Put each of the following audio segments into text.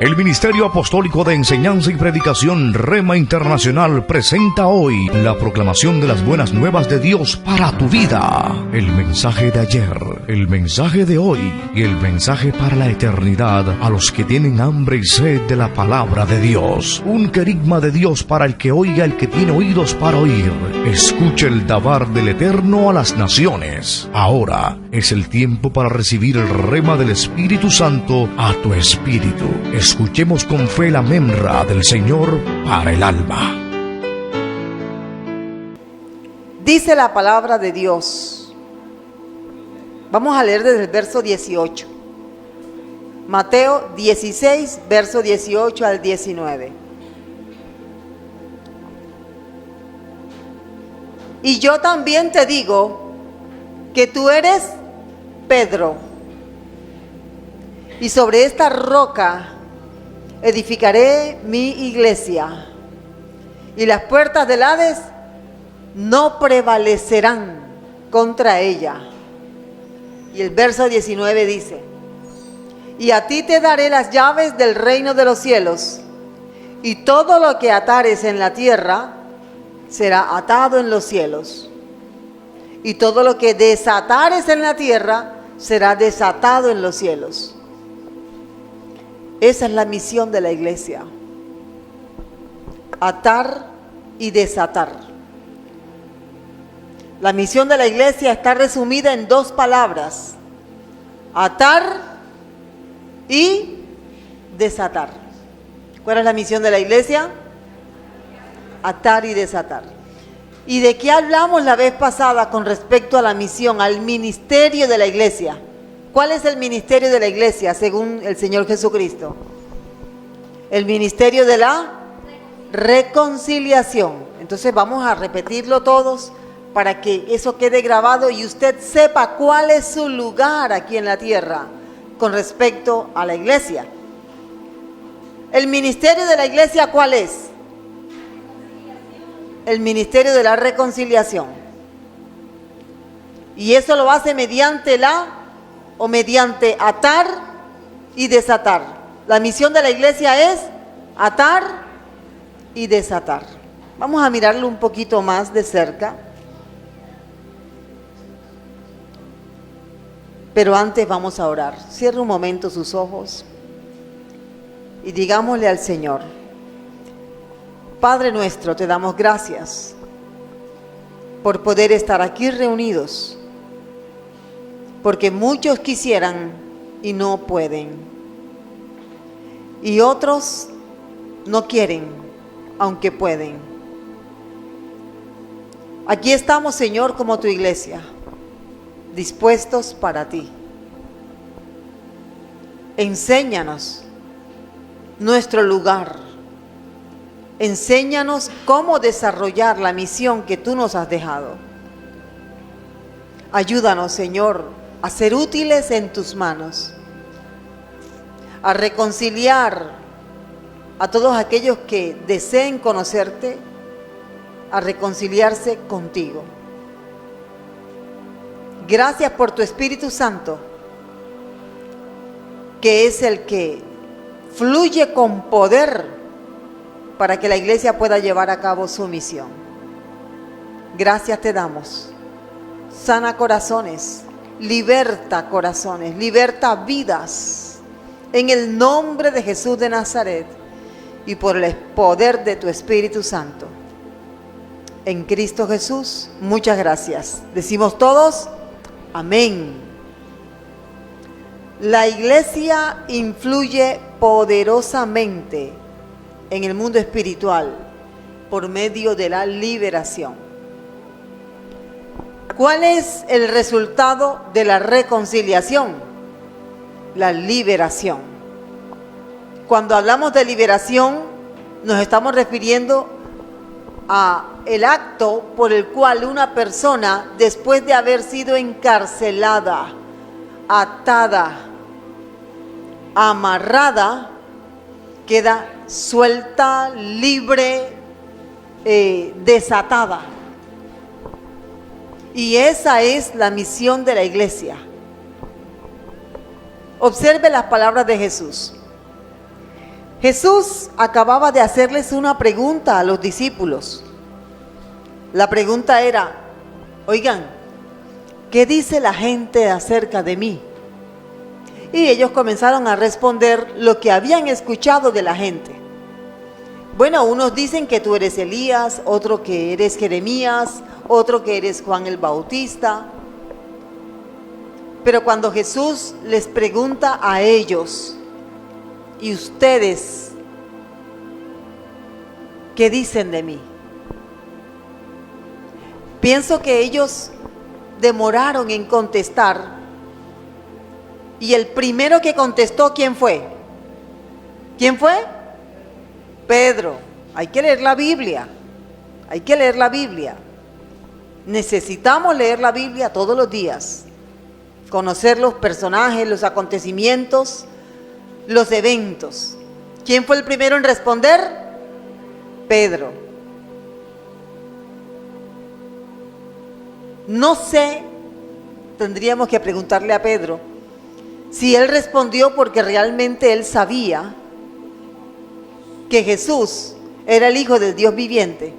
El Ministerio Apostólico de Enseñanza y Predicación Rema Internacional presenta hoy la proclamación de las buenas nuevas de Dios para tu vida. El mensaje de ayer, el mensaje de hoy y el mensaje para la eternidad a los que tienen hambre y sed de la palabra de Dios. Un querigma de Dios para el que oiga, el que tiene oídos para oír. Escuche el dabar del Eterno a las naciones. Ahora es el tiempo para recibir el rema del Espíritu Santo a tu espíritu. Escuchemos con fe la memra del Señor para el alma. Dice la palabra de Dios. Vamos a leer desde el verso 18. Mateo 16, verso 18 al 19. Y yo también te digo que tú eres Pedro, y sobre esta roca edificaré mi iglesia, y las puertas del Hades no prevalecerán contra ella. Y el verso 19 dice: y a ti te daré las llaves del reino de los cielos, y todo lo que atares en la tierra será atado en los cielos, y todo lo que desatares en la tierra será desatado en los cielos. Esa es la misión de la iglesia: atar y desatar. La misión de la iglesia está resumida en dos palabras: atar y desatar. ¿Cuál es la misión de la iglesia? Atar y desatar. ¿Y de qué hablamos la vez pasada con respecto a la misión, al ministerio de la iglesia? ¿Cuál es el ministerio de la iglesia según el Señor Jesucristo? El ministerio de la reconciliación. Entonces vamos a repetirlo todos para que eso quede grabado y usted sepa cuál es su lugar aquí en la tierra con respecto a la iglesia. El ministerio de la iglesia, ¿cuál es? El ministerio de la reconciliación. Y eso lo hace mediante atar y desatar. La misión de la iglesia es atar y desatar. Vamos a mirarlo un poquito más de cerca. Pero antes vamos a orar. Cierre un momento sus ojos y digámosle al Señor: Padre nuestro, te damos gracias por poder estar aquí reunidos, porque muchos quisieran y no pueden, y otros no quieren, aunque pueden. Aquí estamos, Señor, como tu iglesia, dispuestos para ti. Enséñanos nuestro lugar. Enséñanos cómo desarrollar la misión que tú nos has dejado. Ayúdanos, Señor, a ser útiles en tus manos, a reconciliar a todos aquellos que deseen conocerte, a reconciliarse contigo. Gracias por tu Espíritu Santo, que es el que fluye con poder para que la iglesia pueda llevar a cabo su misión. Gracias te damos. Sana corazones, liberta vidas, en el nombre de Jesús de Nazaret y por el poder de tu Espíritu Santo. En Cristo Jesús, muchas gracias. Decimos todos, amén. La iglesia influye poderosamente en el mundo espiritual por medio de la liberación. ¿Cuál es el resultado de la reconciliación? La liberación. Cuando hablamos de liberación, nos estamos refiriendo a el acto por el cual una persona, después de haber sido encarcelada, atada, amarrada, queda suelta, libre, desatada. Y esa es la misión de la iglesia. Observe las palabras de Jesús. Jesús acababa de hacerles una pregunta a los discípulos. La pregunta era, oigan, ¿qué dice la gente acerca de mí? Y ellos comenzaron a responder lo que habían escuchado de la gente. Bueno, unos dicen que tú eres Elías, otro que eres Jeremías, otro que eres Juan el Bautista. Pero cuando Jesús les pregunta a ellos, ¿y ustedes qué dicen de mí? Pienso que ellos demoraron en contestar. Y el primero que contestó, ¿quién fue? ¿Quién fue? Pedro. Hay que leer la Biblia. Hay que leer la Biblia. Necesitamos leer la Biblia todos los días. Conocer los personajes, los acontecimientos, los eventos. ¿Quién fue el primero en responder? Pedro. No sé, tendríamos que preguntarle a Pedro si él respondió porque realmente él sabía que Jesús era el Hijo del Dios viviente,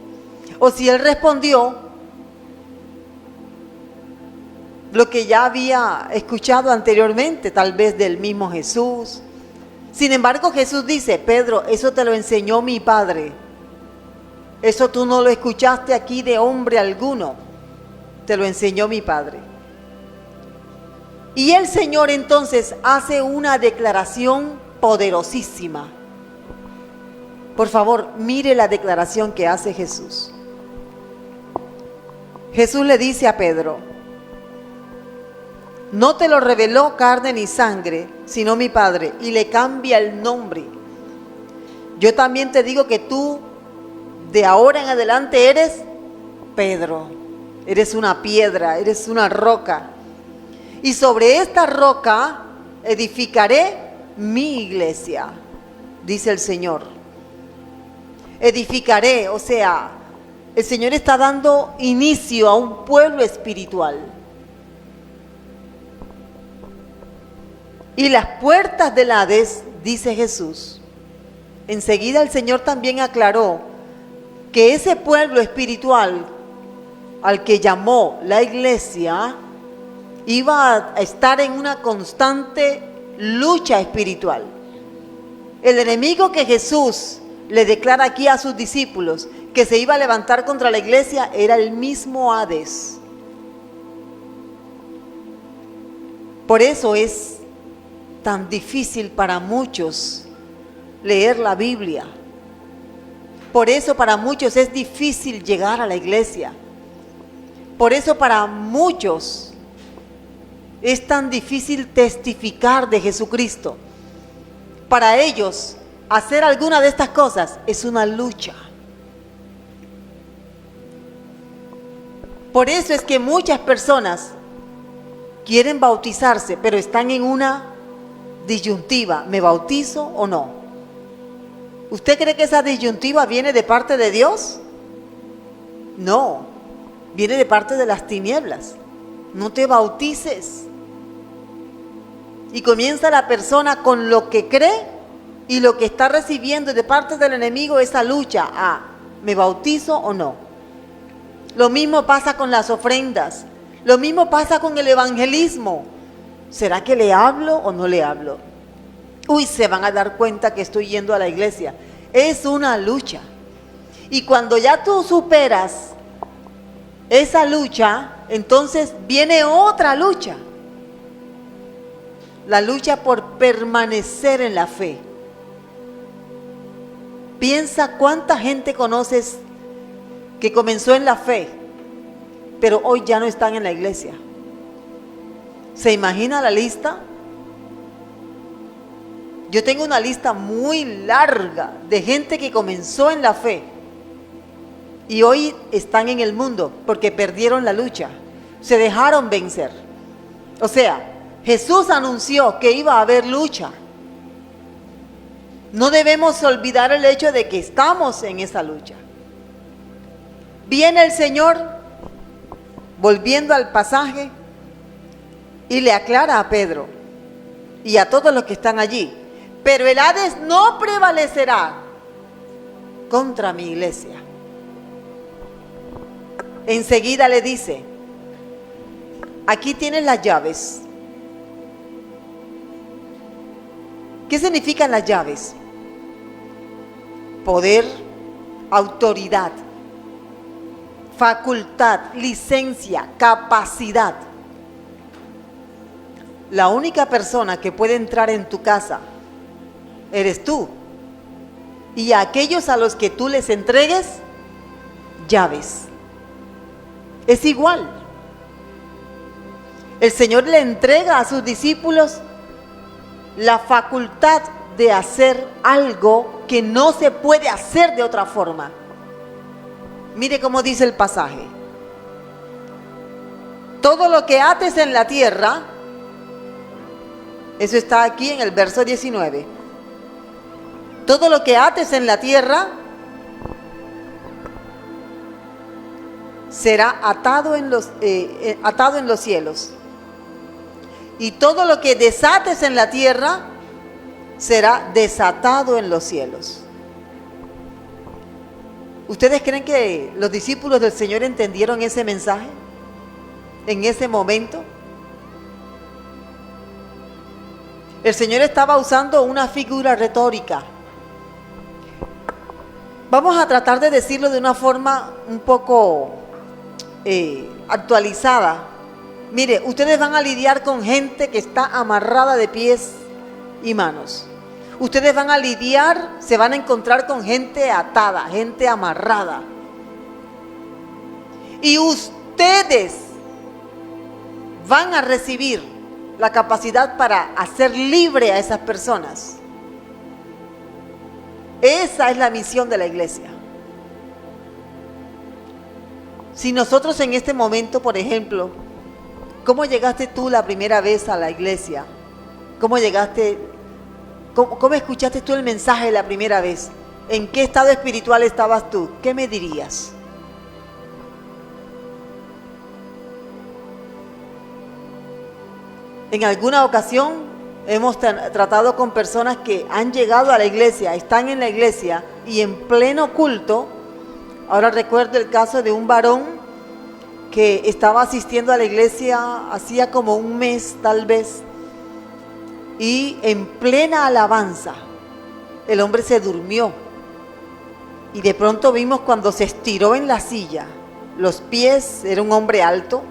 o si él respondió lo que ya había escuchado anteriormente, tal vez del mismo Jesús. Sin embargo, Jesús dice, Pedro, eso te lo enseñó mi Padre. Eso tú no lo escuchaste aquí de hombre alguno, te lo enseñó mi Padre. Y el Señor entonces hace una declaración poderosísima. Por favor, mire la declaración que hace Jesús. Jesús le dice a Pedro, no te lo reveló carne ni sangre, sino mi Padre, y le cambia el nombre. Yo también te digo que tú, de ahora en adelante, eres Pedro. Eres una piedra, eres una roca. Y sobre esta roca edificaré mi iglesia, dice el Señor. Edificaré, o sea, el Señor está dando inicio a un pueblo espiritual. Y las puertas del Hades, dice Jesús. Enseguida el Señor también aclaró que ese pueblo espiritual al que llamó la iglesia iba a estar en una constante lucha espiritual. El enemigo que Jesús le declara aquí a sus discípulos que se iba a levantar contra la iglesia era el mismo Hades. Por eso es tan difícil para muchos leer la Biblia. Por eso para muchos es difícil llegar a la iglesia. Por eso para muchos es tan difícil testificar de Jesucristo. Para ellos, hacer alguna de estas cosas es una lucha. Por eso es que muchas personas quieren bautizarse, pero están en una disyuntiva, ¿me bautizo o no? ¿Usted cree que esa disyuntiva viene de parte de Dios? No, viene de parte de las tinieblas. No te bautices. Y comienza la persona con lo que cree y lo que está recibiendo de parte del enemigo, esa lucha a ¿me bautizo o no? Lo mismo pasa con las ofrendas. Lo mismo pasa con el evangelismo. ¿Será que le hablo o no le hablo? Uy, se van a dar cuenta que estoy yendo a la iglesia. Es una lucha. Y cuando ya tú superas esa lucha, entonces viene otra lucha. La lucha por permanecer en la fe. Piensa cuánta gente conoces que comenzó en la fe, pero hoy ya no están en la iglesia. ¿Se imagina la lista? Yo tengo una lista muy larga de gente que comenzó en la fe y hoy están en el mundo porque perdieron la lucha, se dejaron vencer. O sea, Jesús anunció que iba a haber lucha. No debemos olvidar el hecho de que estamos en esa lucha. Viene el Señor, volviendo al pasaje, y le aclara a Pedro y a todos los que están allí. pero el Hades no prevalecerá contra mi iglesia. Enseguida le dice, aquí tienes las llaves. ¿Qué significan las llaves? Poder, autoridad, facultad, licencia, capacidad. La única persona que puede entrar en tu casa eres tú. Y a aquellos a los que tú les entregues llaves. Es igual. El Señor le entrega a sus discípulos la facultad de hacer algo que no se puede hacer de otra forma. Mire cómo dice el pasaje. Todo lo que ates en la tierra, eso está aquí en el verso 19. Todo lo que ates en la tierra será atado en los cielos. Y todo lo que desates en la tierra será desatado en los cielos. ¿Ustedes creen que los discípulos del Señor entendieron ese mensaje en ese momento? El Señor estaba usando una figura retórica. Vamos a tratar de decirlo de una forma un poco actualizada. Mire, ustedes van a lidiar con gente que está amarrada de pies y manos. Ustedes van a lidiar, se van a encontrar con gente atada, gente amarrada. Y ustedes van a recibir la capacidad para hacer libre a esas personas. Esa es la misión de la iglesia. Si nosotros en este momento, por ejemplo, ¿cómo llegaste tú la primera vez a la iglesia? ¿Cómo llegaste? ¿Cómo escuchaste tú el mensaje la primera vez? ¿En qué estado espiritual estabas tú? ¿Qué me dirías? En alguna ocasión hemos tratado con personas que han llegado a la iglesia, están en la iglesia y en pleno culto. Ahora recuerdo el caso de un varón que estaba asistiendo a la iglesia hacía como un mes tal vez, y en plena alabanza el hombre se durmió y de pronto vimos cuando se estiró en la silla, los pies, era un hombre alto,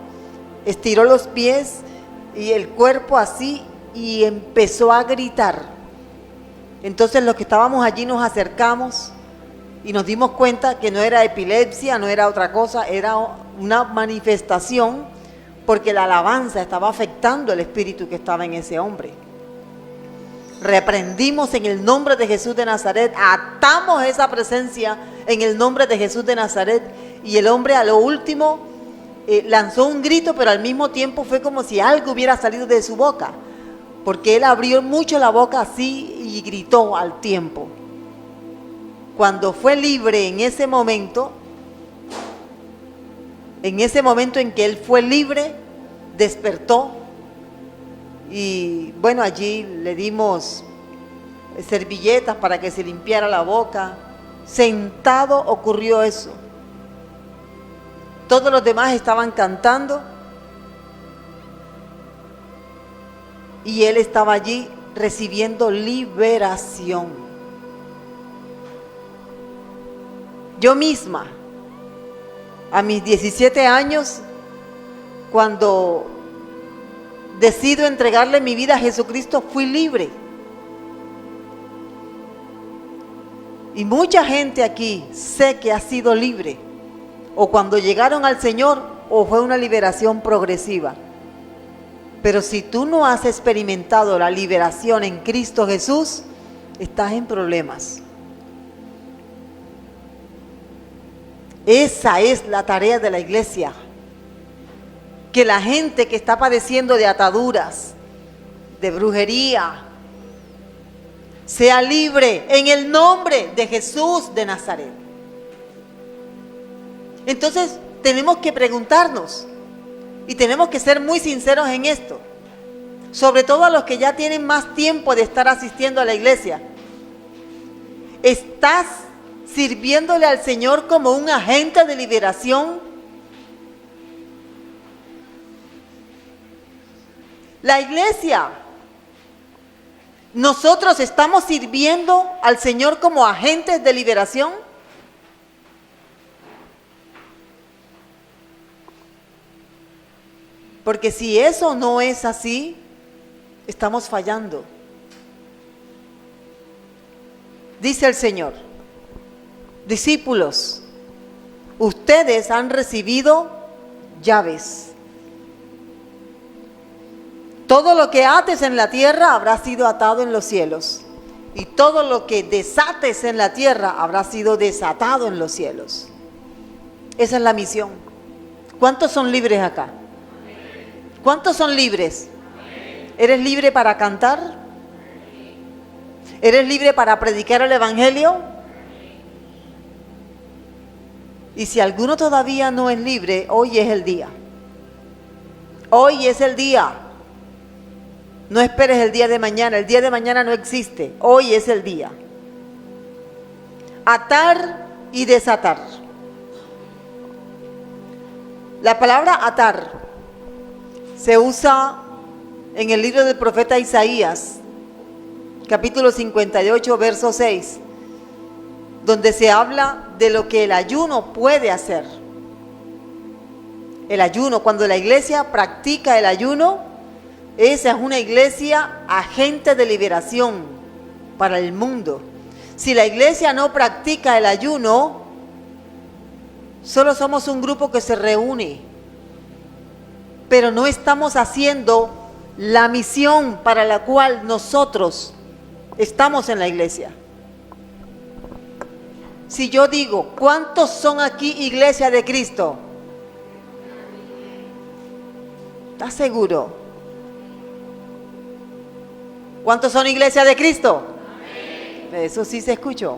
estiró los pies y el cuerpo así y empezó a gritar. Entonces los que estábamos allí nos acercamos y nos dimos cuenta que no era epilepsia, no era otra cosa, era una manifestación, porque la alabanza estaba afectando el espíritu que estaba en ese hombre. Reprendimos en el nombre de Jesús de Nazaret, atamos esa presencia en el nombre de Jesús de Nazaret, y el hombre a lo último lanzó un grito, pero al mismo tiempo fue como si algo hubiera salido de su boca, porque él abrió mucho la boca así y gritó al tiempo. Cuando fue libre en ese momento en que él fue libre, despertó y bueno, allí le dimos servilletas para que se limpiara la boca. Sentado ocurrió eso. Todos los demás estaban cantando y él estaba allí recibiendo liberación. Yo misma, a mis 17 años, cuando decido entregarle mi vida a Jesucristo, fui libre. Y mucha gente aquí sé que ha sido libre, o cuando llegaron al Señor, o fue una liberación progresiva. Pero si tú no has experimentado la liberación en Cristo Jesús, estás en problemas. Esa es la tarea de la iglesia. Que la gente que está padeciendo de ataduras, de brujería, sea libre en el nombre de Jesús de Nazaret. Entonces tenemos que preguntarnos y tenemos que ser muy sinceros en esto. sobre todo a los que ya tienen más tiempo de estar asistiendo a la iglesia. ¿Estás sirviéndole al Señor como un agente de liberación? La iglesia, ¿nosotros estamos sirviendo al Señor como agentes de liberación? Porque si eso no es así, estamos fallando. Dice el Señor: discípulos, ustedes han recibido llaves. Todo lo que ates en la tierra habrá sido atado en los cielos, y todo lo que desates en la tierra habrá sido desatado en los cielos. Esa es la misión. ¿Cuántos son libres acá? ¿Cuántos son libres? ¿Eres libre para cantar? ¿Eres libre para predicar el evangelio? Y si alguno todavía no es libre, hoy es el día. Hoy es el día. No esperes el día de mañana no existe, hoy es el día. Atar y desatar. La palabra atar se usa en el libro del profeta Isaías, capítulo 58, verso 6, donde se habla de lo que el ayuno puede hacer. El ayuno, cuando la iglesia practica el ayuno, esa es una iglesia agente de liberación para el mundo. Si la iglesia no practica el ayuno, solo somos un grupo que se reúne, pero no estamos haciendo la misión para la cual nosotros estamos en la iglesia. Si yo digo, ¿cuántos son aquí iglesia de Cristo? ¿Estás seguro? ¿Cuántos son iglesia de Cristo? Amén. Eso sí se escuchó.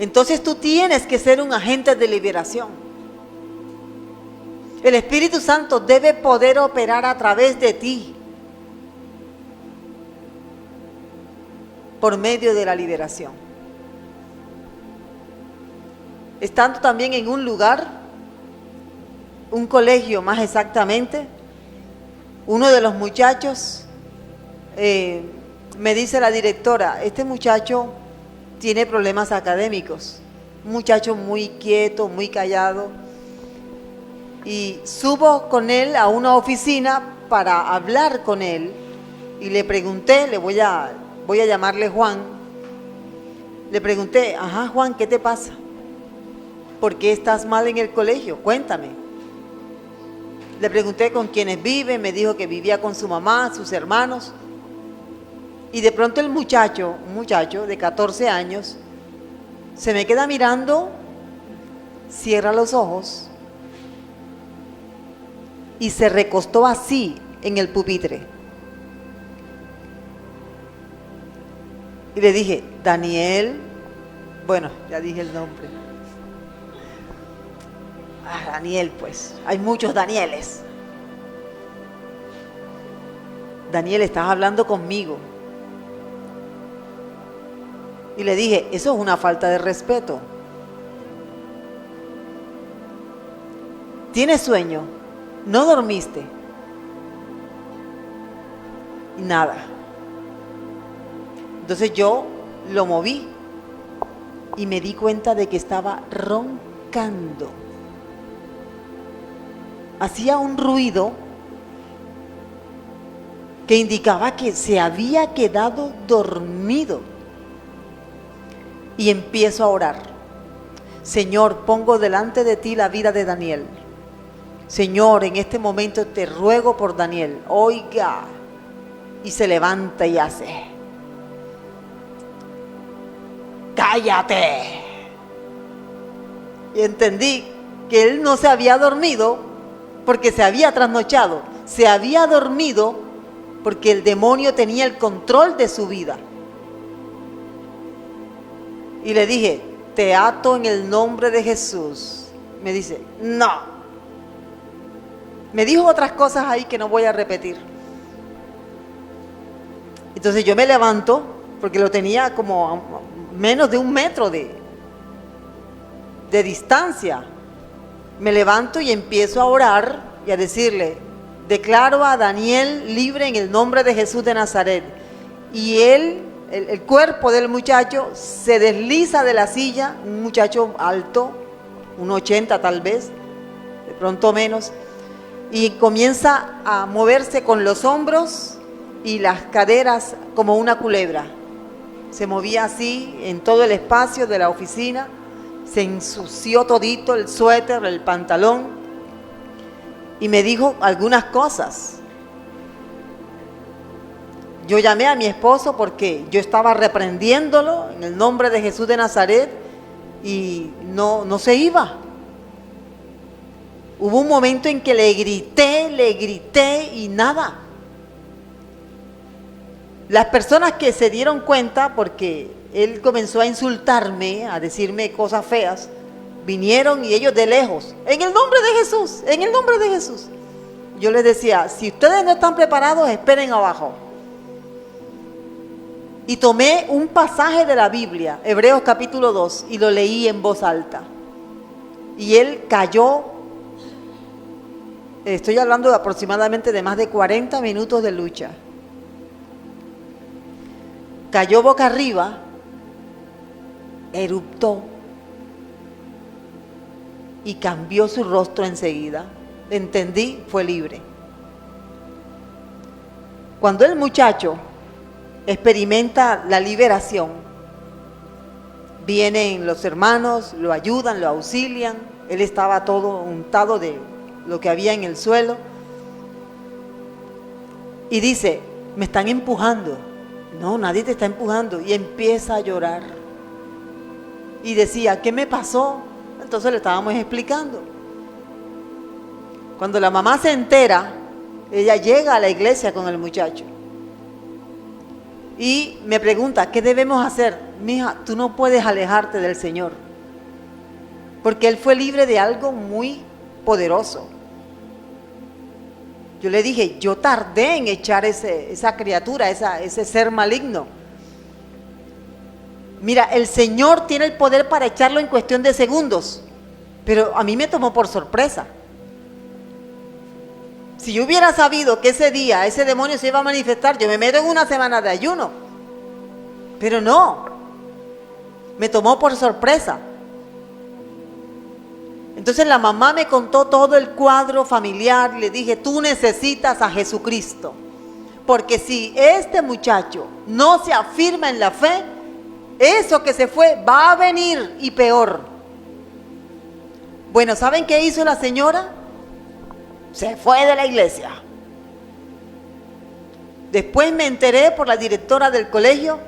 Entonces tú tienes que ser un agente de liberación. El Espíritu Santo debe poder operar a través de ti por medio de la liberación. Estando también en un lugar, un colegio más exactamente, uno de los muchachos, me dice la directora, este muchacho tiene problemas académicos, un muchacho muy quieto, muy callado, y subo con él a una oficina para hablar con él, y le pregunté, voy a llamarle Juan, le pregunté, ajá Juan, ¿qué te pasa? ¿Por qué estás mal en el colegio? Cuéntame. Le pregunté con quiénes vive, me dijo que vivía con su mamá, sus hermanos. Y de pronto el muchacho, un muchacho de 14 años, se me queda mirando, cierra los ojos y se recostó así en el pupitre. Y le dije, Daniel, bueno, ya dije el nombre. Daniel, pues, hay muchos Danieles. Daniel, estás hablando conmigo. Y le dije, eso es una falta de respeto. ¿Tienes sueño? ¿No dormiste? Y nada. Entonces yo lo moví y me di cuenta de que estaba roncando. Hacía un ruido que indicaba que se había quedado dormido. Y empiezo a orar. Señor, pongo delante de ti la vida de Daniel. Señor, en este momento te ruego por Daniel. Oiga. Y se levanta y hace. ¡Cállate! Y entendí que él no se había dormido porque se había trasnochado. Se había dormido porque el demonio tenía el control de su vida. Y le dije, te ato en el nombre de Jesús. Me dice, no. Me dijo otras cosas ahí que no voy a repetir. Entonces yo me levanto, porque lo tenía como a menos de 1 metro de distancia. Me levanto y empiezo a orar y a decirle: declaro a Daniel libre en el nombre de Jesús de Nazaret. Y él, el cuerpo del muchacho se desliza de la silla, un muchacho alto, 1,80 tal vez, de pronto menos, y comienza a moverse con los hombros y las caderas como una culebra. Se movía así en todo el espacio de la oficina, se ensució todito el suéter, el pantalón, y me dijo algunas cosas. Yo llamé a mi esposo porque yo estaba reprendiéndolo en el nombre de Jesús de Nazaret y no se iba. Hubo un momento en que le grité y nada. Las personas que se dieron cuenta, porque él comenzó a insultarme, a decirme cosas feas, vinieron y ellos de lejos: en el nombre de Jesús, en el nombre de Jesús. Yo les decía: si ustedes no están preparados, esperen abajo. Y tomé un pasaje de la Biblia, Hebreos capítulo 2, y lo leí en voz alta. Y él cayó. Estoy hablando de aproximadamente de más de 40 minutos de lucha. Cayó boca arriba, eruptó y cambió su rostro enseguida. Entendí, fue libre. Cuando el muchacho experimenta la liberación, vienen los hermanos, lo ayudan, lo auxilian. Él estaba todo untado de lo que había en el suelo. Y dice: me están empujando. No, nadie te está empujando. Y empieza a llorar. Y decía: ¿qué me pasó? Entonces le estábamos explicando. Cuando la mamá se entera, ella llega a la iglesia con el muchacho. Y me pregunta: ¿qué debemos hacer? Mija, tú no puedes alejarte del Señor. Porque él fue libre de algo muy poderoso. Yo le dije: yo tardé en echar esa criatura, ese ser maligno. Mira, el Señor tiene el poder para echarlo en cuestión de segundos, pero a mí me tomó por sorpresa. Si yo hubiera sabido que ese día ese demonio se iba a manifestar, yo me meto en una semana de ayuno. Pero no, me tomó por sorpresa. Entonces la mamá me contó todo el cuadro familiar y le dije: tú necesitas a Jesucristo, porque si este muchacho no se afirma en la fe, eso que se fue va a venir y peor. Bueno, ¿saben qué hizo la señora? Se fue de la iglesia. Después me enteré por la directora del colegio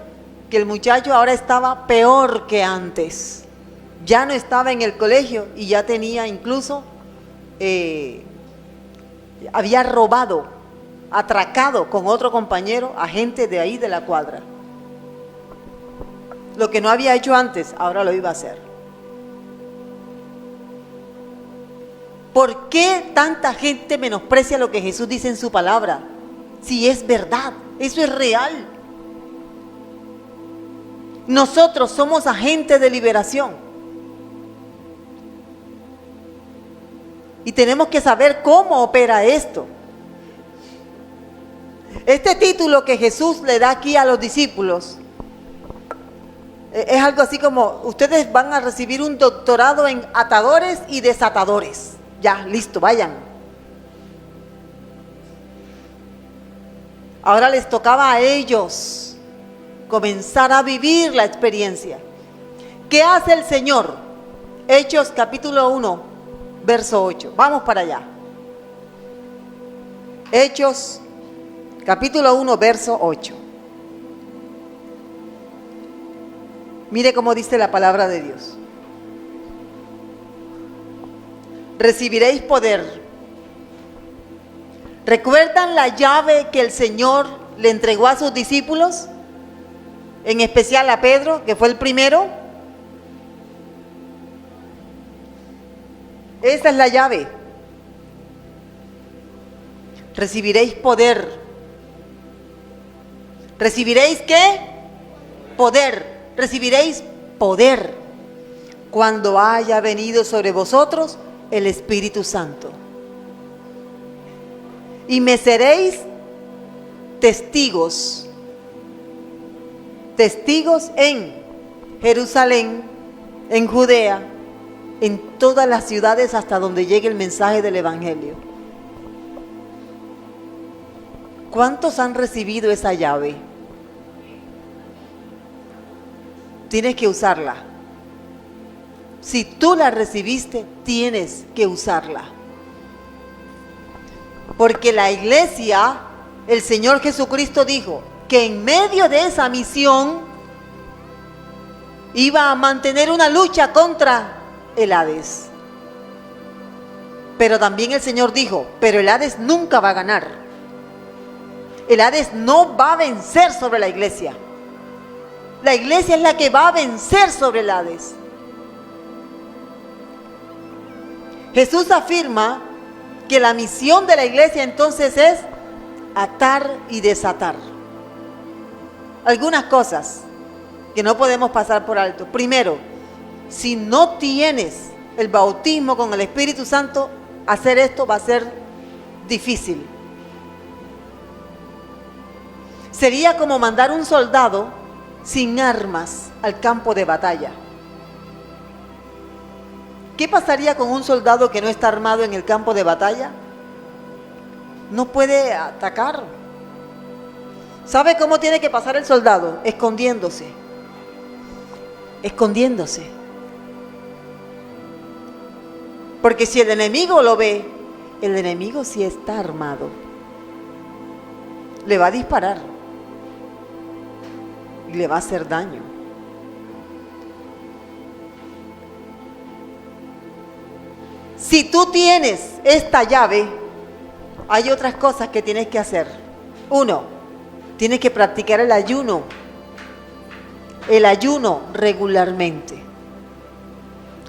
que el muchacho ahora estaba peor que antes. Ya no estaba en el colegio y ya tenía incluso, había robado, atracado con otro compañero a gente de ahí de la cuadra. Lo que no había hecho antes, ahora lo iba a hacer. ¿Por qué tanta gente menosprecia lo que Jesús dice en su palabra? Si es verdad, eso es real. Nosotros somos agentes de liberación. Y tenemos que saber cómo opera esto. Este título que Jesús le da aquí a los discípulos es algo así como: ustedes van a recibir un doctorado en atadores y desatadores. Ya, listo, vayan. Ahora les tocaba a ellos comenzar a vivir la experiencia. ¿Qué hace el Señor? Hechos capítulo 1, verso 8. Vamos para allá. Hechos capítulo 1, verso 8. Mire cómo dice la palabra de Dios. Recibiréis poder. ¿Recuerdan la llave que el Señor le entregó a sus discípulos? En especial a Pedro, que fue el primero. Esa es la llave. Recibiréis poder. ¿Recibiréis qué? Poder. Recibiréis poder cuando haya venido sobre vosotros el Espíritu Santo. Y me seréis testigos. Testigos en Jerusalén, en Judea, en todas las ciudades hasta donde llegue el mensaje del Evangelio. ¿Cuántos han recibido esa llave? Tienes que usarla. Si tú la recibiste, tienes que usarla. Porque la iglesia, el Señor Jesucristo dijo que en medio de esa misión iba a mantener una lucha contra el Hades. Pero también el Señor dijo, pero el Hades nunca va a ganar. El Hades no va a vencer sobre la iglesia. La iglesia es la que va a vencer sobre el Hades. Jesús afirma que la misión de la iglesia entonces es atar y desatar. Algunas cosas que no podemos pasar por alto. Primero, si no tienes el bautismo con el Espíritu Santo, hacer esto va a ser difícil. Sería como mandar un soldado sin armas al campo de batalla. ¿Qué pasaría con un soldado que no está armado en el campo de batalla? No puede atacar. ¿Sabe cómo tiene que pasar el soldado? Escondiéndose. Escondiéndose. Porque si el enemigo lo ve, el enemigo sí está armado. Le va a disparar. Y le va a hacer daño. Si tú tienes esta llave, hay otras cosas que tienes que hacer. Uno, tienes que practicar el ayuno. El ayuno regularmente.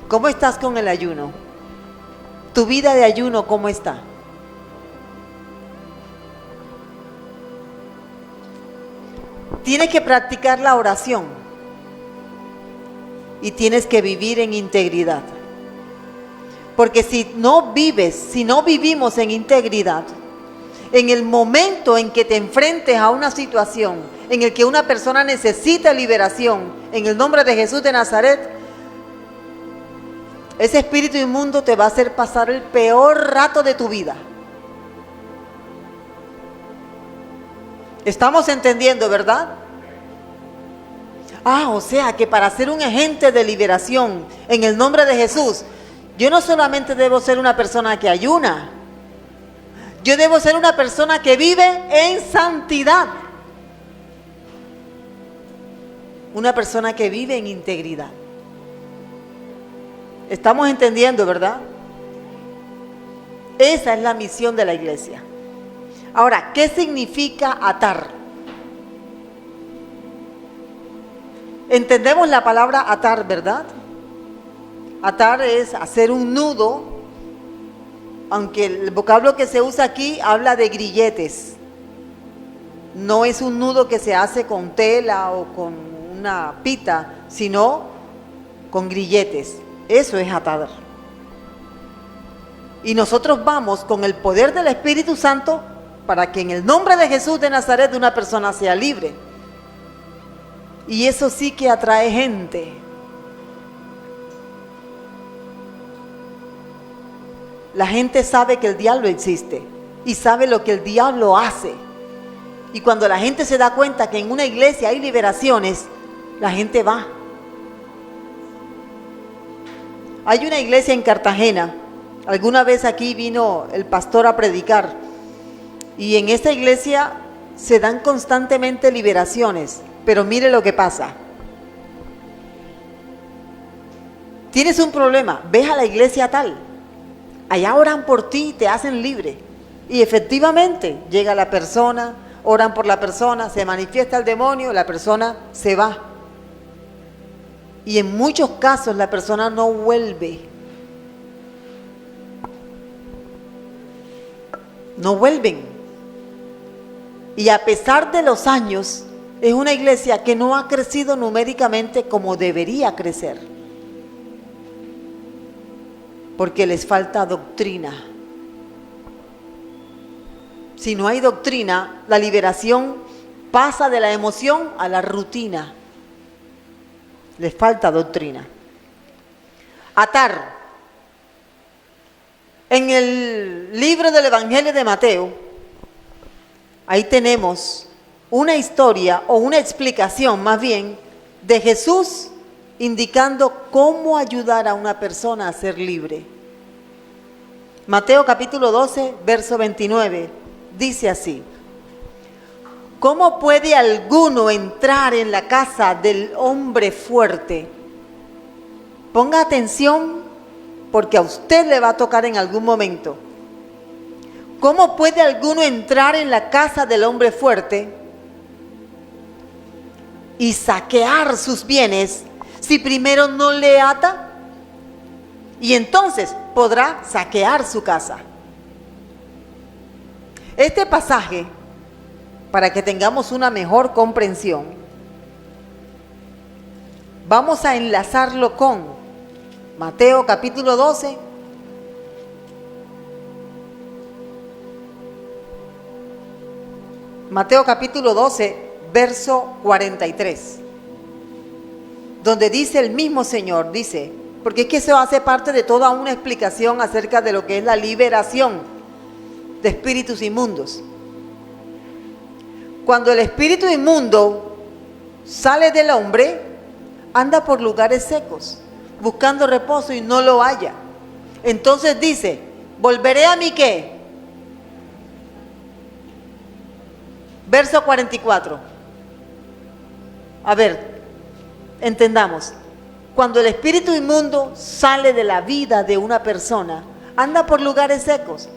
¿Cómo estás con el ayuno? ¿Tu vida de ayuno cómo está? Tienes que practicar la oración. Y tienes que vivir en integridad. Porque si no vivimos en integridad, en el momento en que te enfrentes a una situación en el que una persona necesita liberación, en el nombre de Jesús de Nazaret, ese espíritu inmundo te va a hacer pasar el peor rato de tu vida. ¿Estamos entendiendo, verdad? O sea que para ser un agente de liberación en el nombre de Jesús, yo no solamente debo ser una persona que ayuna, yo debo ser una persona que vive en santidad. Una persona que vive en integridad. Estamos entendiendo, ¿verdad? Esa es la misión de la iglesia. Ahora, ¿qué significa atar? Entendemos la palabra atar, ¿verdad? Atar es hacer un nudo, aunque el vocablo que se usa aquí habla de grilletes. No es un nudo que se hace con tela o con una pita, sino con grilletes. Eso es atar. Y nosotros vamos con el poder del Espíritu Santo para que en el nombre de Jesús de Nazaret una persona sea libre. Y eso sí que atrae gente. La gente sabe que el diablo existe y sabe lo que el diablo hace. Y cuando la gente se da cuenta que en una iglesia hay liberaciones, la gente va. Hay una iglesia en Cartagena. Alguna vez aquí vino el pastor a predicar. Y en esta iglesia se dan constantemente liberaciones. Pero mire lo que pasa. Tienes un problema, ves a la iglesia tal. Allá oran por ti, te hacen libre. Y efectivamente llega la persona, oran por la persona, se manifiesta el demonio, la persona se va. Y en muchos casos la persona no vuelve. No vuelven. Y a pesar de los años, es una iglesia que no ha crecido numéricamente como debería crecer, porque les falta doctrina. Si no hay doctrina, la liberación pasa de la emoción a la rutina. Les falta doctrina. Atar. En el libro del Evangelio de Mateo, ahí tenemos una historia o una explicación más bien de Jesús indicando cómo ayudar a una persona a ser libre. Mateo capítulo 12, verso 29, dice así: ¿cómo puede alguno entrar en la casa del hombre fuerte? Ponga atención, porque a usted le va a tocar en algún momento. ¿Cómo puede alguno entrar en la casa del hombre fuerte y saquear sus bienes si primero no le ata? Y entonces podrá saquear su casa. Este pasaje, para que tengamos una mejor comprensión, vamos a enlazarlo con Mateo capítulo 12, Mateo capítulo 12, verso 43, donde dice el mismo Señor, dice, porque es que eso hace parte de toda una explicación acerca de lo que es la liberación de espíritus inmundos. Cuando el espíritu inmundo sale del hombre, anda por lugares secos, buscando reposo y no lo halla. Entonces dice, volveré a mi ¿qué? Verso 44. A ver, entendamos. Cuando el espíritu inmundo sale de la vida de una persona, anda por lugares secos,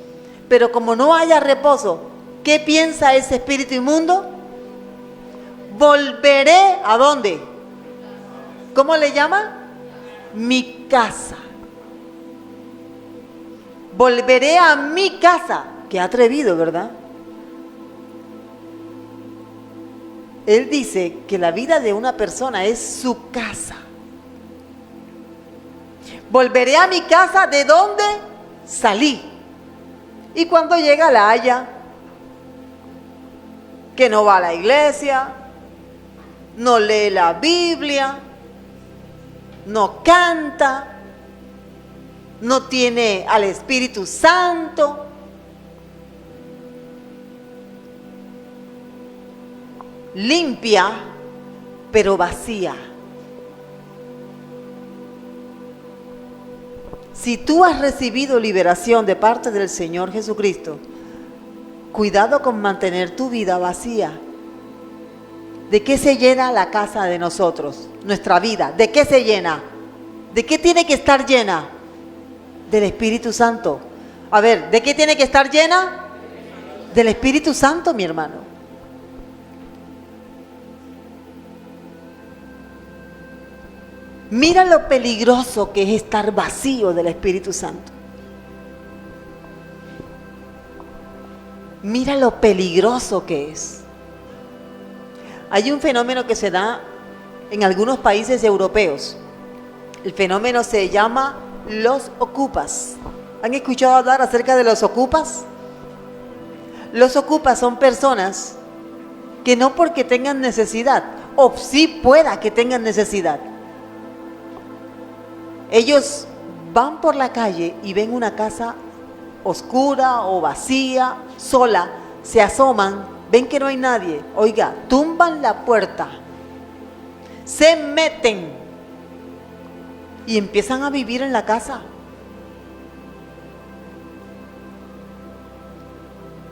pero como no haya reposo, ¿qué piensa ese espíritu inmundo? Volveré ¿a dónde? ¿Cómo le llama? Mi casa. Volveré a mi casa. Qué atrevido, ¿verdad? Él dice que la vida de una persona es su casa. Volveré a mi casa de donde salí. Y cuando llega la haya, que no va a la iglesia, no lee la Biblia, no canta, no tiene al Espíritu Santo. Limpia, pero vacía. Si tú has recibido liberación de parte del Señor Jesucristo, cuidado con mantener tu vida vacía. ¿De qué se llena la casa de nosotros? Nuestra vida. ¿De qué se llena? ¿De qué tiene que estar llena? Del Espíritu Santo. A ver, ¿de qué tiene que estar llena? Del Espíritu Santo, mi hermano. Mira lo peligroso que es estar vacío del Espíritu Santo. Mira lo peligroso que es. Hay un fenómeno que se da en algunos países europeos. El fenómeno se llama los ocupas. ¿Han escuchado hablar acerca de los ocupas? Los ocupas son personas que no porque tengan necesidad, o sí pueda que tengan necesidad, ellos van por la calle y ven una casa oscura o vacía, sola, se asoman, ven que no hay nadie, oiga, tumban la puerta, se meten y empiezan a vivir en la casa.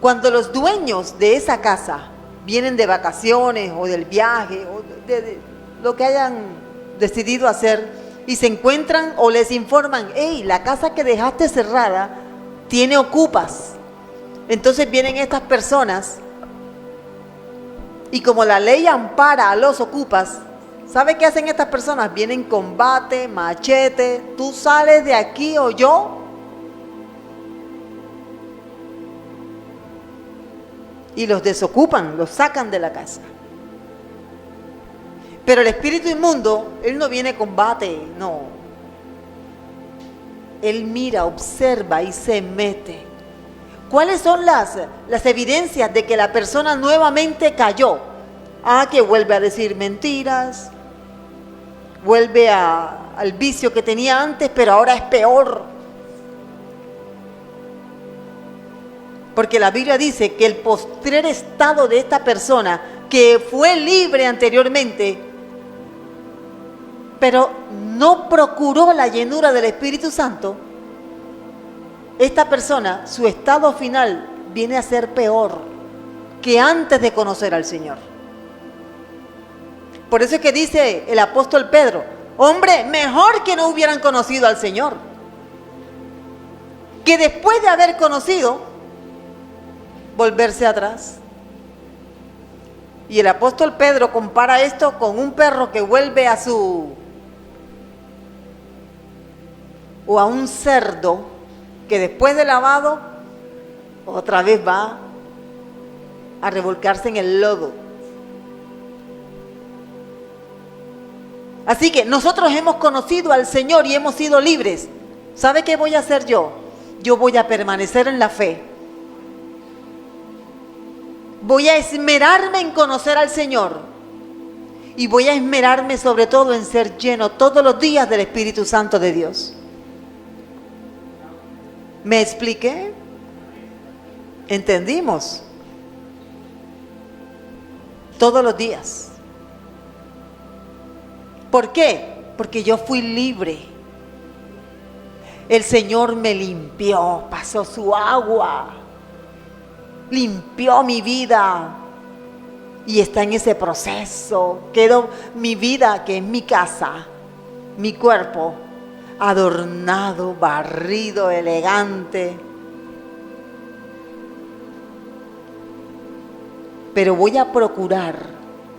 Cuando los dueños de esa casa vienen de vacaciones o del viaje o de lo que hayan decidido hacer, y se encuentran o les informan, hey, la casa que dejaste cerrada tiene ocupas. Entonces vienen estas personas y como la ley ampara a los ocupas, ¿sabe qué hacen estas personas? Vienen con bate, machete, tú sales de aquí o yo. Y los desocupan, los sacan de la casa. Pero el espíritu inmundo, él no viene a combate, no. Él mira, observa y se mete. ¿Cuáles son las evidencias de que la persona nuevamente cayó? Que vuelve a decir mentiras, vuelve al vicio que tenía antes, pero ahora es peor. Porque la Biblia dice que el postrer estado de esta persona, que fue libre anteriormente, pero no procuró la llenura del Espíritu Santo, esta persona, su estado final viene a ser peor que antes de conocer al Señor. Por eso es que dice el apóstol Pedro, hombre, mejor que no hubieran conocido al Señor, que después de haber conocido, volverse atrás. Y el apóstol Pedro compara esto con un perro que vuelve a un cerdo que después de lavado otra vez va a revolcarse en el lodo. Así que nosotros hemos conocido al Señor y hemos sido libres. ¿Sabe qué voy a hacer yo? Yo voy a permanecer en la fe. Voy a esmerarme en conocer al Señor. Y voy a esmerarme sobre todo en ser lleno todos los días del Espíritu Santo de Dios. ¿Me expliqué? ¿Entendimos? Todos los días. ¿Por qué? Porque yo fui libre. El Señor me limpió, pasó su agua, limpió mi vida y está en ese proceso. Quedó mi vida, que es mi casa, mi cuerpo, adornado, barrido, elegante. Pero voy a procurar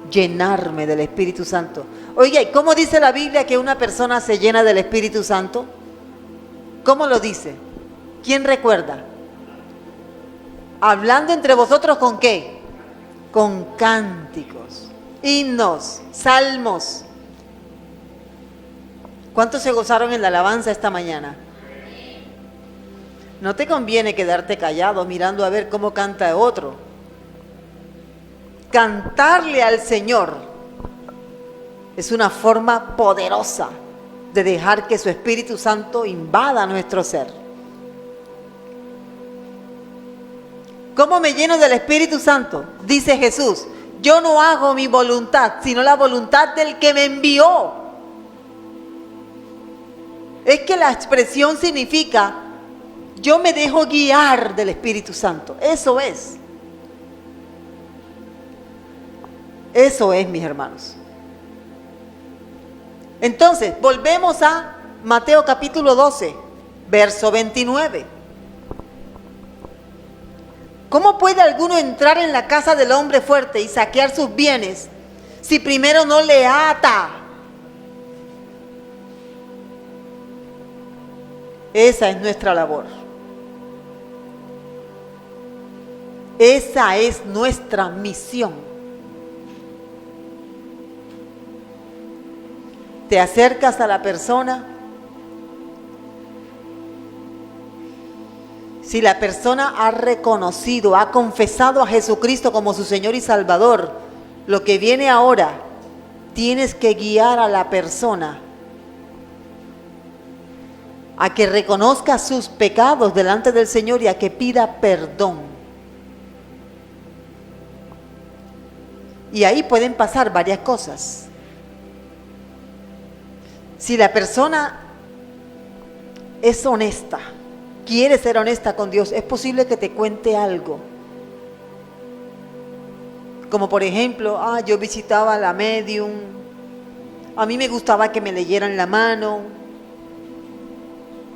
llenarme del Espíritu Santo. Oiga, ¿y cómo dice la Biblia que una persona se llena del Espíritu Santo? ¿Cómo lo dice? ¿Quién recuerda? Hablando entre vosotros, ¿con qué? Con cánticos, himnos, salmos. ¿Cuántos se gozaron en la alabanza esta mañana? No te conviene quedarte callado mirando a ver cómo canta otro. Cantarle al Señor es una forma poderosa de dejar que su Espíritu Santo invada nuestro ser. ¿Cómo me lleno del Espíritu Santo? Dice Jesús, yo no hago mi voluntad, sino la voluntad del que me envió. Es que la expresión significa, yo me dejo guiar del Espíritu Santo. Eso es. Eso es, mis hermanos. Entonces, volvemos a Mateo capítulo 12, verso 29. ¿Cómo puede alguno entrar en la casa del hombre fuerte y saquear sus bienes si primero no le ata? Esa es nuestra labor. Esa es nuestra misión. Te acercas a la persona. Si la persona ha reconocido, ha confesado a Jesucristo como su Señor y Salvador, lo que viene ahora, tienes que guiar a la persona a que reconozca sus pecados delante del Señor y a que pida perdón. Y ahí pueden pasar varias cosas. Si la persona es honesta, quiere ser honesta con Dios, es posible que te cuente algo. Como por ejemplo, yo visitaba a la medium, a mí me gustaba que me leyeran la mano,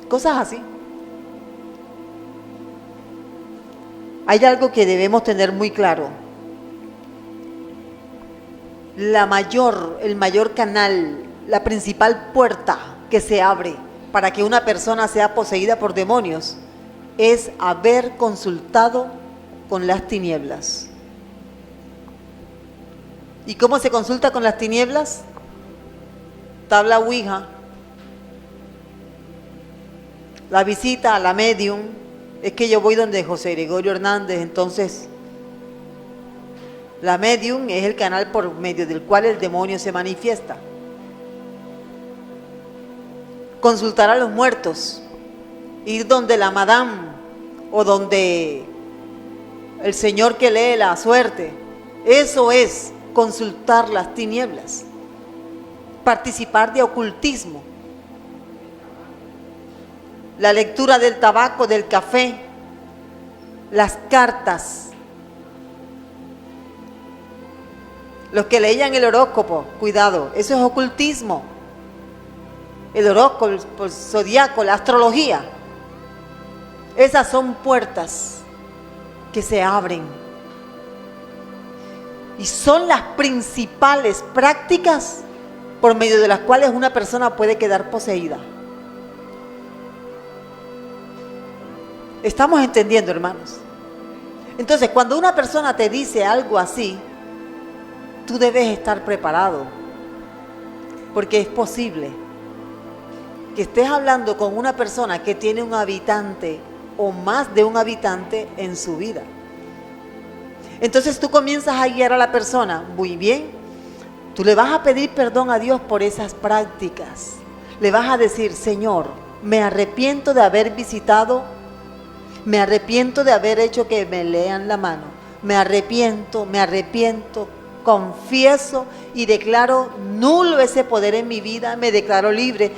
cosas así. Hay algo que debemos tener muy claro. El mayor canal, la principal puerta que se abre para que una persona sea poseída por demonios es haber consultado con las tinieblas. ¿Y cómo se consulta con las tinieblas? Tabla Ouija. La visita a la medium. Es que yo voy donde José Gregorio Hernández, entonces la medium es el canal por medio del cual el demonio se manifiesta. Consultar a los muertos, ir donde la madame o donde el señor que lee la suerte, eso es consultar las tinieblas, participar de ocultismo, la lectura del tabaco, del café, las cartas, los que leían el horóscopo, cuidado, eso es ocultismo. El horóscopo, el zodiaco, la astrología, esas son puertas que se abren y son las principales prácticas por medio de las cuales una persona puede quedar poseída. ¿Estamos entendiendo, hermanos? Entonces, cuando una persona te dice algo así, tú debes estar preparado, porque es posible que estés hablando con una persona que tiene un habitante o más de un habitante en su vida. Entonces tú comienzas a guiar a la persona, muy bien, tú le vas a pedir perdón a Dios por esas prácticas. Le vas a decir, Señor, me arrepiento de haber visitado, me arrepiento de haber hecho que me lean la mano, me arrepiento, confieso y declaro nulo ese poder en mi vida, me declaro libre.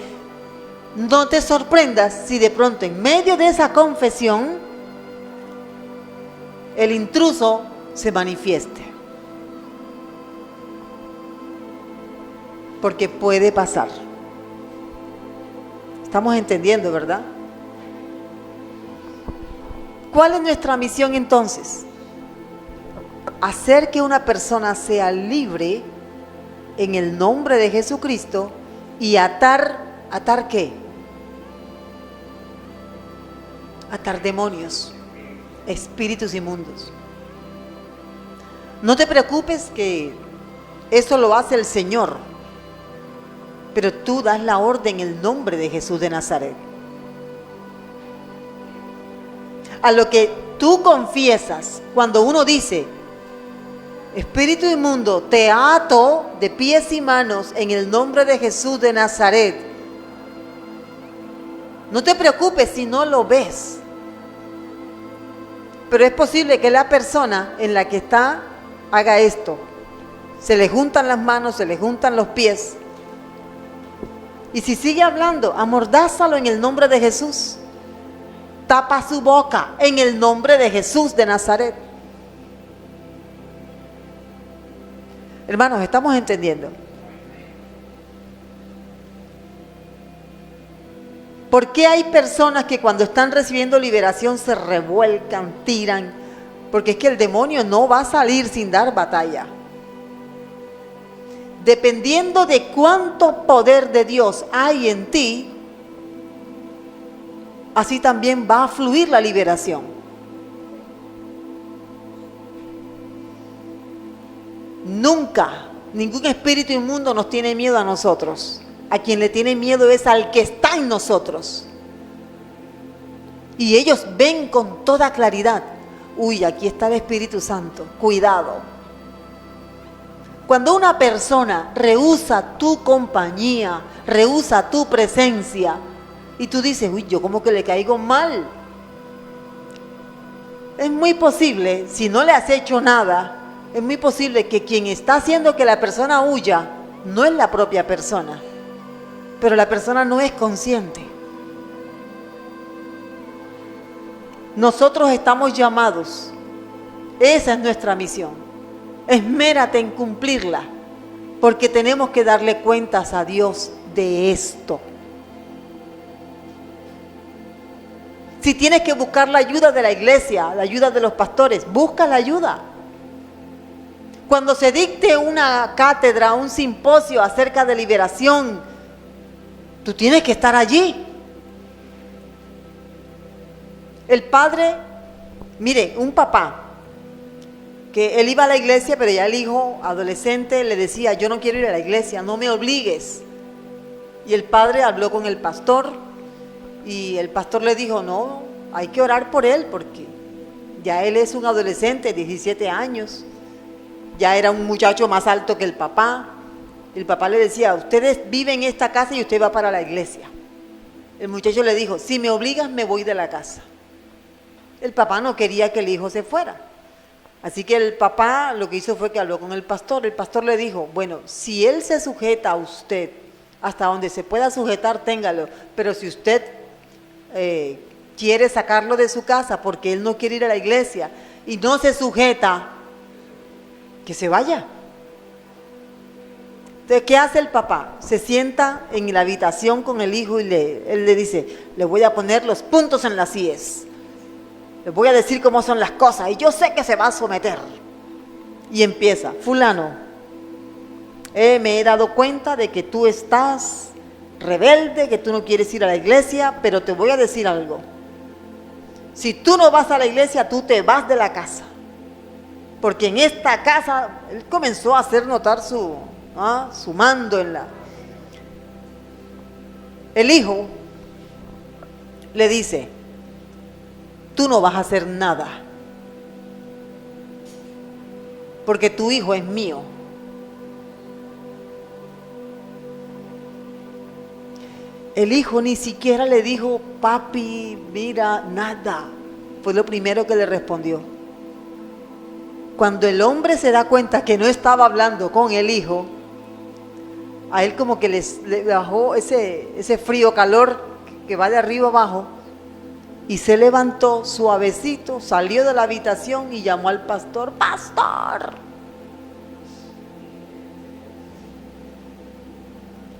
No te sorprendas si de pronto en medio de esa confesión el intruso se manifieste. Porque puede pasar. Estamos entendiendo, ¿verdad? ¿Cuál es nuestra misión entonces? Hacer que una persona sea libre en el nombre de Jesucristo y ¿atar qué? Atar demonios, espíritus inmundos. No te preocupes que eso lo hace el Señor, pero tú das la orden en el nombre de Jesús de Nazaret. A lo que tú confiesas, cuando uno dice, espíritu inmundo, te ato de pies y manos en el nombre de Jesús de Nazaret. No te preocupes si no lo ves. Pero es posible que la persona en la que está haga esto. Se le juntan las manos, se le juntan los pies. Y si sigue hablando, amordázalo en el nombre de Jesús. Tapa su boca en el nombre de Jesús de Nazaret. Hermanos, ¿estamos entendiendo? ¿Por qué hay personas que cuando están recibiendo liberación se revuelcan, tiran? Porque es que el demonio no va a salir sin dar batalla. Dependiendo de cuánto poder de Dios hay en ti, así también va a fluir la liberación. Nunca, ningún espíritu inmundo nos tiene miedo a nosotros. A quien le tiene miedo es al que está en nosotros. Y ellos ven con toda claridad. Uy, aquí está el Espíritu Santo. Cuidado. Cuando una persona rehúsa tu compañía, rehúsa tu presencia, y tú dices, uy, yo como que le caigo mal. Es muy posible, si no le has hecho nada, es muy posible que quien está haciendo que la persona huya no es la propia persona. Pero la persona no es consciente. Nosotros estamos llamados, esa es nuestra misión. Esmérate en cumplirla, porque tenemos que darle cuentas a Dios de esto. Si tienes que buscar la ayuda de la iglesia, la ayuda de los pastores, busca la ayuda. Cuando se dicte una cátedra, un simposio acerca de liberación, tú tienes que estar allí. El padre, mire, un papá que él iba a la iglesia, pero ya el hijo adolescente le decía, yo no quiero ir a la iglesia, no me obligues. Y el padre habló con el pastor y el pastor le dijo, no, hay que orar por él porque ya él es un adolescente, 17 años, ya era un muchacho más alto que el papá. El papá le decía, ustedes viven en esta casa y usted va para la iglesia. El muchacho le dijo, si me obligas me voy de la casa. El papá no quería que el hijo se fuera. Así que el papá lo que hizo fue que habló con el pastor. El pastor le dijo, bueno, si él se sujeta a usted, hasta donde se pueda sujetar, téngalo. Pero si usted quiere sacarlo de su casa porque él no quiere ir a la iglesia y no se sujeta, que se vaya. Entonces, ¿qué hace el papá? Se sienta en la habitación con el hijo y él le dice, le voy a poner los puntos en las íes. Les voy a decir cómo son las cosas y yo sé que se va a someter. Y empieza, fulano, me he dado cuenta de que tú estás rebelde, que tú no quieres ir a la iglesia, pero te voy a decir algo. Si tú no vas a la iglesia, tú te vas de la casa. Porque en esta casa, él comenzó a hacer notar su mando en la... El hijo le dice, tú no vas a hacer nada, porque tu hijo es mío. El hijo ni siquiera le dijo, papi, mira, nada. Fue lo primero que le respondió. Cuando el hombre se da cuenta que no estaba hablando con el hijo, a él como que le bajó ese frío calor que va de arriba abajo, y se levantó suavecito, salió de la habitación y llamó al pastor, ¡pastor!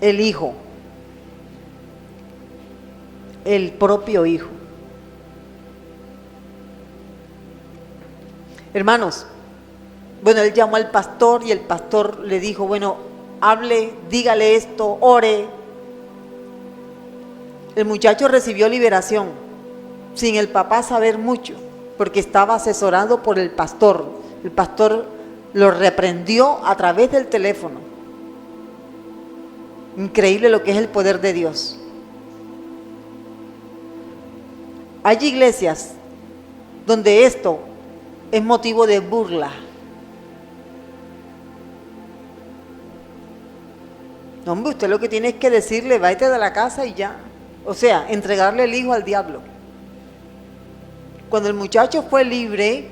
El hijo, el propio hijo. Hermanos, bueno, él llamó al pastor y el pastor le dijo, bueno, hable, dígale esto, ore. El muchacho recibió liberación sin el papá saber mucho, porque estaba asesorado por el pastor. El pastor lo reprendió a través del teléfono. Increíble lo que es el poder de Dios. Hay iglesias donde esto es motivo de burla. No, hombre, usted lo que tiene es que decirle, váyate de la casa y ya. O sea, entregarle el hijo al diablo. Cuando el muchacho fue libre,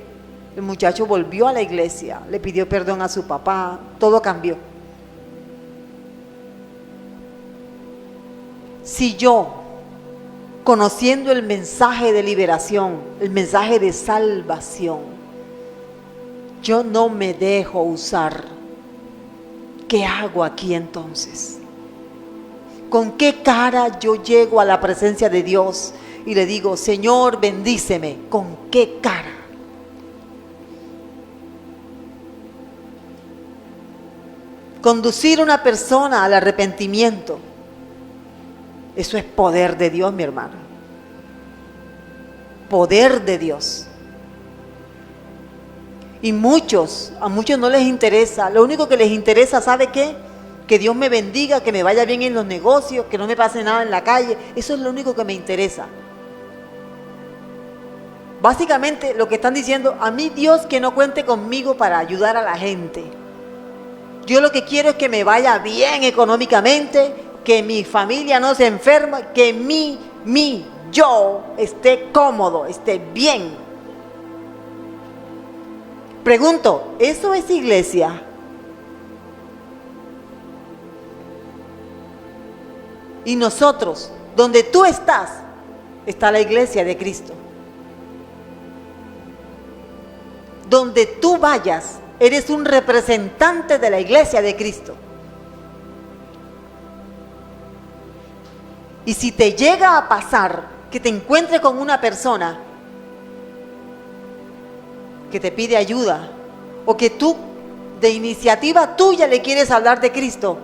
el muchacho volvió a la iglesia, le pidió perdón a su papá, todo cambió. Si yo, conociendo el mensaje de liberación, el mensaje de salvación, yo no me dejo usar, ¿qué hago aquí entonces? ¿Con qué cara yo llego a la presencia de Dios y le digo, Señor, bendíceme? ¿Con qué cara? Conducir a una persona al arrepentimiento, eso es poder de Dios, mi hermano. Poder de Dios. Y a muchos no les interesa. Lo único que les interesa, ¿sabe qué? Que Dios me bendiga, que me vaya bien en los negocios, que no me pase nada en la calle. Eso es lo único que me interesa. Básicamente lo que están diciendo, a mí Dios que no cuente conmigo para ayudar a la gente. Yo lo que quiero es que me vaya bien económicamente, que mi familia no se enferme, que yo esté cómodo, esté bien. Pregunto, ¿eso es iglesia? Y nosotros, donde tú estás, está la iglesia de Cristo. Donde tú vayas, eres un representante de la iglesia de Cristo. Y si te llega a pasar que te encuentres con una persona que te pide ayuda, o que tú de iniciativa tuya le quieres hablar de Cristo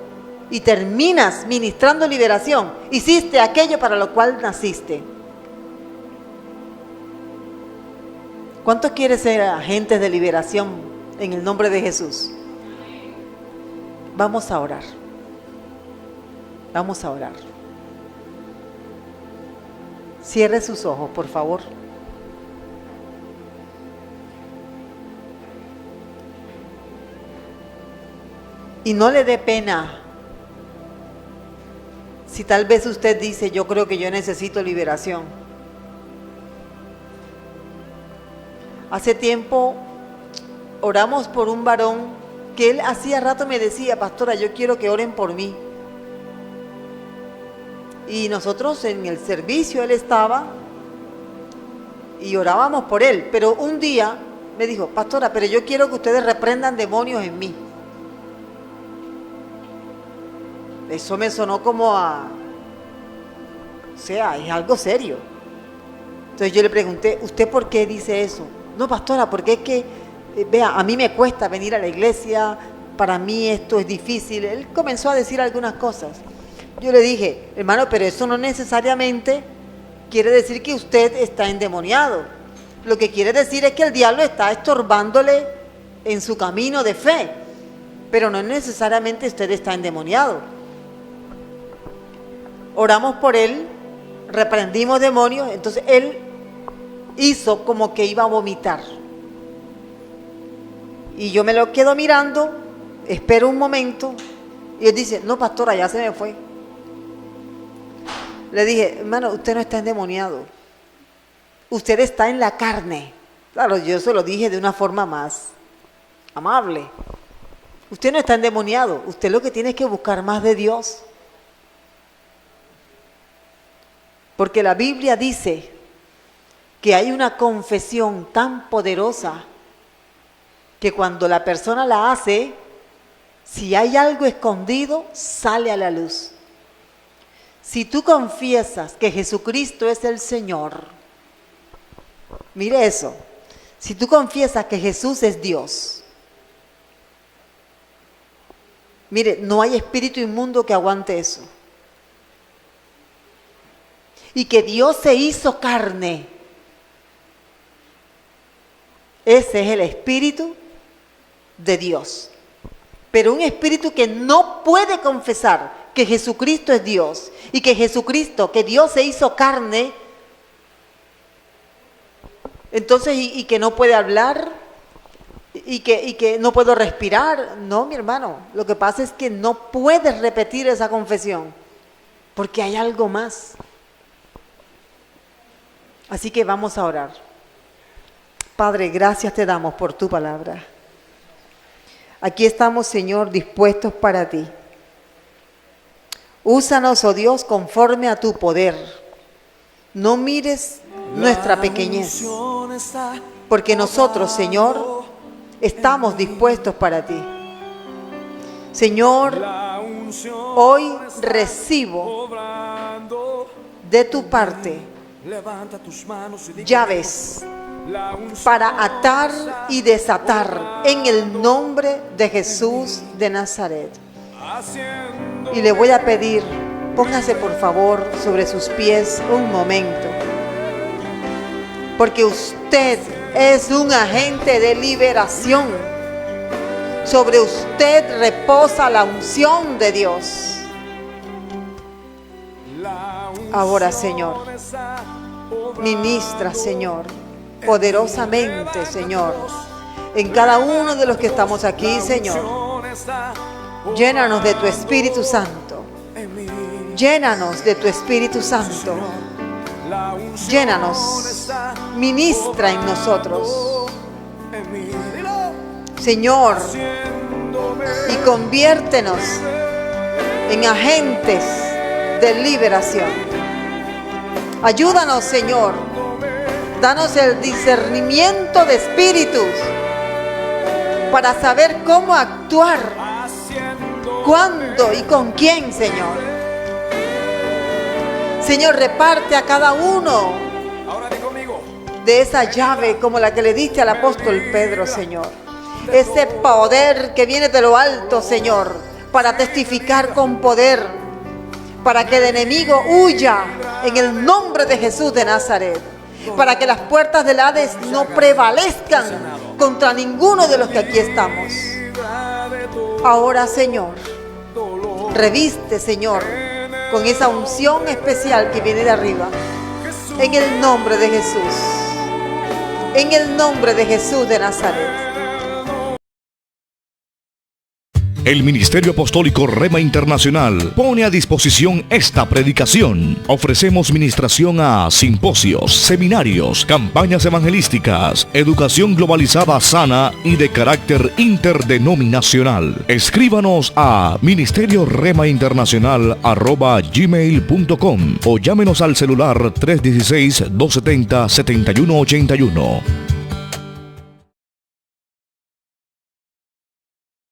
y terminas ministrando liberación, hiciste aquello para lo cual naciste. ¿Cuántos quieren ser agentes de liberación en el nombre de Jesús. Vamos a orar. Vamos a orar. Cierre sus ojos, por favor. Y no le dé pena. Si tal vez usted dice, yo creo que yo necesito liberación. Hace tiempo oramos por un varón que él hacía rato me decía, pastora, yo quiero que oren por mí. Y nosotros en el servicio él estaba y orábamos por él. Pero un día me dijo, pastora, pero yo quiero que ustedes reprendan demonios en mí. Eso me sonó como a... O sea, es algo serio. Entonces yo le pregunté, ¿usted por qué dice eso? No, pastora, porque es que, vea, a mí me cuesta venir a la iglesia, para mí esto es difícil. Él comenzó a decir algunas cosas. Yo le dije, hermano, pero eso no necesariamente quiere decir que usted está endemoniado. Lo que quiere decir es que el diablo está estorbándole en su camino de fe, pero no necesariamente usted está endemoniado. Oramos por él, reprendimos demonios, entonces él hizo como que iba a vomitar. Y yo me lo quedo mirando, espero un momento, y él dice, no, pastora, ya se me fue. Le dije, hermano, usted no está endemoniado, usted está en la carne. Claro, yo se lo dije de una forma más amable. Usted no está endemoniado, usted lo que tiene es que buscar más de Dios. Porque la Biblia dice que hay una confesión tan poderosa que cuando la persona la hace, si hay algo escondido, sale a la luz. Si tú confiesas que Jesucristo es el Señor, mire eso, si tú confiesas que Jesús es Dios, mire, no hay espíritu inmundo que aguante eso. Y que Dios se hizo carne. Ese es el espíritu de Dios. Pero un espíritu que no puede confesar que Jesucristo es Dios y que Jesucristo, que Dios se hizo carne, entonces y que no puede hablar y que no puedo respirar. No, mi hermano, lo que pasa es que no puedes repetir esa confesión porque hay algo más. Así que vamos a orar. Padre, gracias te damos por tu palabra. Aquí estamos, Señor, dispuestos para ti. Úsanos, oh Dios, conforme a tu poder. No mires nuestra pequeñez, porque nosotros, Señor, estamos dispuestos para ti. Señor, hoy recibo de tu parte llaves para atar y desatar en el nombre de Jesús de Nazaret. Y le voy a pedir, póngase por favor sobre sus pies un momento, porque usted es un agente de liberación. Sobre usted reposa la unción de Dios. Ahora, Señor, ministra, Señor, poderosamente, Señor, en cada uno de los que estamos aquí, Señor. Llénanos de tu Espíritu Santo. Llénanos de tu Espíritu Santo. Llénanos. Ministra en nosotros, Señor, y conviértenos en agentes de liberación. Ayúdanos, Señor. Danos el discernimiento de espíritus para saber cómo actuar, cuándo y con quién, Señor. Señor, reparte a cada uno de esa llave como la que le diste al apóstol Pedro, Señor. Ese poder que viene de lo alto, Señor, para testificar con poder, para que el enemigo huya en el nombre de Jesús de Nazaret, para que las puertas del Hades no prevalezcan contra ninguno de los que aquí estamos. Ahora, Señor, reviste, Señor, con esa unción especial que viene de arriba. En el nombre de Jesús. En el nombre de Jesús de Nazaret. El Ministerio Apostólico Rema Internacional pone a disposición esta predicación. Ofrecemos ministración a simposios, seminarios, campañas evangelísticas, educación globalizada sana y de carácter interdenominacional. Escríbanos a ministerioremainternacional@gmail.com o llámenos al celular 316-270-7181.